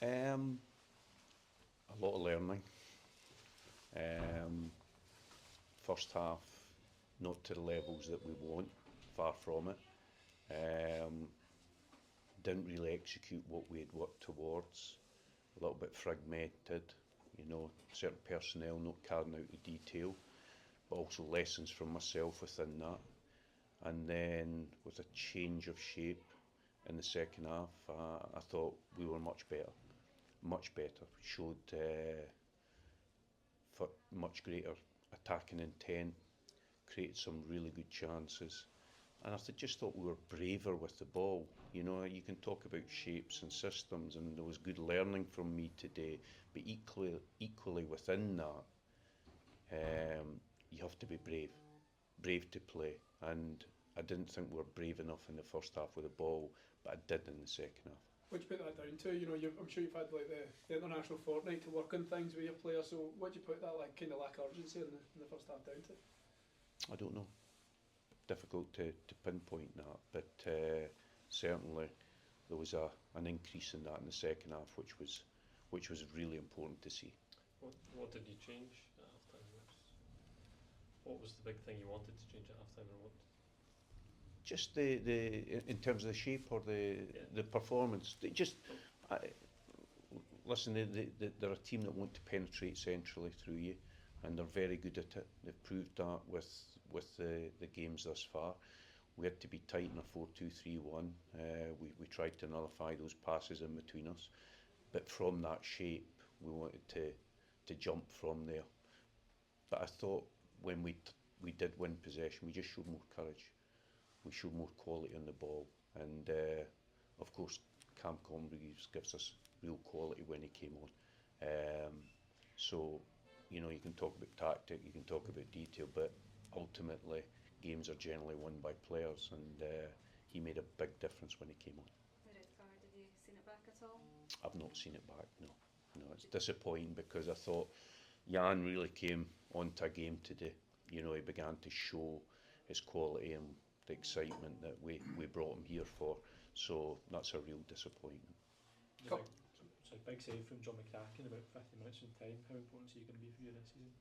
A lot of learning. First half, not to the levels that we want, far from it. Didn't really execute what we had worked towards. A little bit fragmented, certain personnel not carrying out the detail, but also lessons from myself within that. And then with a change of shape in the second half, I thought we were much better. Much better. Showed for much greater attacking intent, created some really good chances. And I just thought we were braver with the ball. You can talk about shapes and systems, and there was good learning from me today. But equally within that, you have to be brave to play. And I didn't think we were brave enough in the first half with the ball, but I did in the second half. What do you put that down to? I'm sure you've had like the international fortnight to work on things with your players. So what do you put that kind of lack of urgency in the first half down to? I don't know. Difficult to pinpoint that, but certainly there was an increase in that in the second half, which was really important to see. What did you change at half time? What was the big thing you wanted to change at half time, or what? Just the in terms of the shape or the performance. Listen, they're a team that want to penetrate centrally through you, and they're very good at it. They've proved that with the games thus far. We had to be tight in a 4-2-3-1. We tried to nullify those passes in between us, but from that shape, we wanted to jump from there. But I thought when we did win possession, we just showed more courage. We showed more quality on the ball, and of course Cam Converies gives us real quality when he came on. So you can talk about tactic, you can talk about detail, but ultimately games are generally won by players, and he made a big difference when he came on. The red card, have you seen it back at all? I've not seen it back, no. It's disappointing because I thought Jan really came onto a game today. He began to show his quality and the excitement that we brought him here for, so that's a real disappointment. So big save from John McCracken in about 50 minutes in time. How important is he going to be for you this season?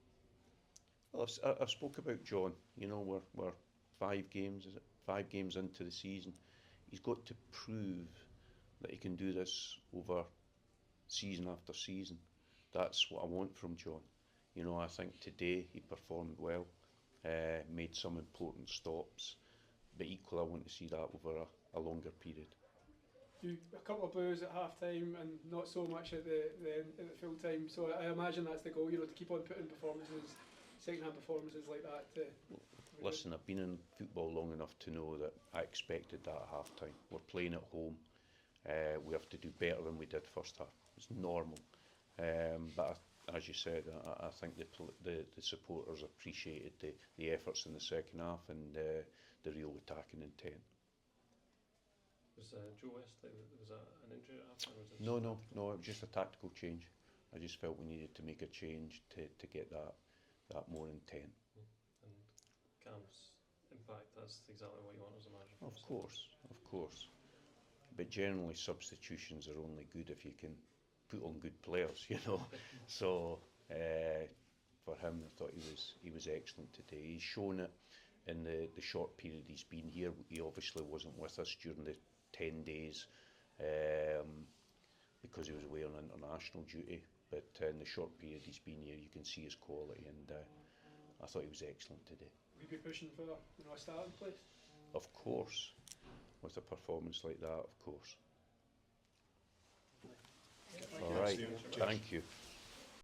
Well, I've spoke about John. We're 5 games into the season. He's got to prove that he can do this over season after season. That's what I want from John. I think today he performed well, made some important stops, but equally I want to see that over a longer period. A couple of boos at half time and not so much at the full time, so I imagine that's the goal, to keep on putting performances, second hand performances like that. Listen, I've been in football long enough to know that I expected that at half time. We're playing at home, we have to do better than we did first half. It's normal, but as you said, I think the supporters appreciated the efforts in the second half and the real attacking intent. Was Joe Westley, was that an injury at half time? No, it was just a tactical change. I just felt we needed to make a change to get that more intent. And Cam's impact, that's exactly what you want as a manager. Of course. But generally substitutions are only good if you can put on good players, So for him, I thought he was excellent today. He's shown it in the short period he's been here. He obviously wasn't with us during the 10 days because he was away on international duty, but in the short period he's been here, you can see his quality, and I thought he was excellent today. We'd be pushing for a starting place? Of course, with a performance like that, of course. All right, thank you.